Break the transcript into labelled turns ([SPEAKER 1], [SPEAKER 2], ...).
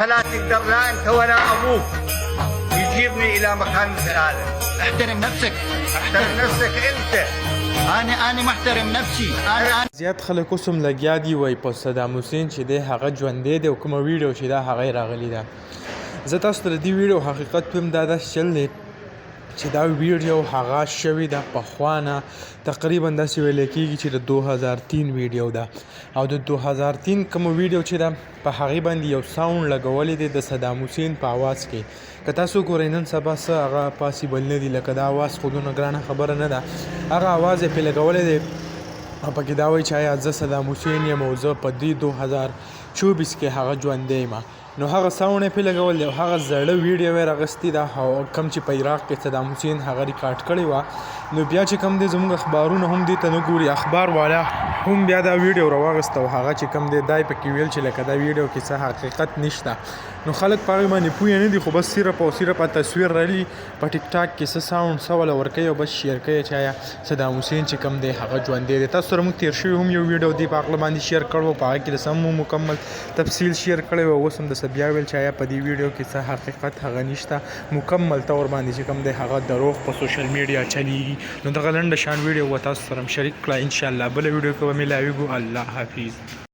[SPEAKER 1] فلا تقدر لا أنت ولا أبوك يجيبني إلى مكان مثل هذا.
[SPEAKER 2] احترم نفسك.
[SPEAKER 1] احترم نفسك أنت.
[SPEAKER 2] انا محترم نفسي. انا
[SPEAKER 3] زیات خلک اوس هم لګیا دي وایي په صدام حسین چې دی هغه ژوندی دی او کومه ویډیو چې دا هغه یې راغلې ده. زه تاسو ته د دې ویډیو حقیقت وایم دا داسې چل دی چې دا ویډیو هغه شوې ده پخوا نه، تقریبا داسې ویلی کېږي چې د 2003 ویډیو ده او د 2003 کومه ویډیو چې ده په هغې باندې یو ساوند لګولی دی د صدام حسین په اواز کې. که تاسو ګورئ نن سبا څه هغه پاسیبل نه دي، لکه دا اواز خو دونه ګرانه خبره نه ده. هغه اواز یې پرې لګولی دی او پکې دا وایي چې آیا زه صدام حسین یم او زه په دې 2024 کې هغه ژوندی یم. نو هغه ساوند یې پرې لګولی دی او هغه زړه ویډیو یې راغستې ده کوم چې په عراق کې صدام حسین هغه ریکارډ کړې وه. نو بیا چې کوم دی زموږ اخبارونه هم دې ته نه ګوري، اخبار والا هم بیا دا ویډیو راواغسته او هغه چې کوم دی دا یې پکې ویل چې لکه دا ویډیو کې څه حقیقت نشته. نو خلک په هغې باندې پوه نه دي، خو بس صرف او صرف تصویر رالي په ټیک ټاک کې څه ساوند څه وله ورکوي او بس شیر کوي چې آیا صدام حسین چې کوم دی هغه ژوندی دی. تاسو سره موږ تېر شوي هم یو ویډیو دی په هغه باندې شیر کړی و، په هغه کې د سم مکمل تفصیل شیر کړی و. اوس هم درسه بیا ویل چې آیا په دې ویډیو کې څه حقیقت هغه نشته، مکمل طور باندې چې کوم دی هغه دروغ په سوشل میډیا چلیږي. نو دغه لنډه شان ویډیو و تاسو سره هم شریک کړه. انشاءالله بله ویډیو کې به ملاویږو. الله حافظ.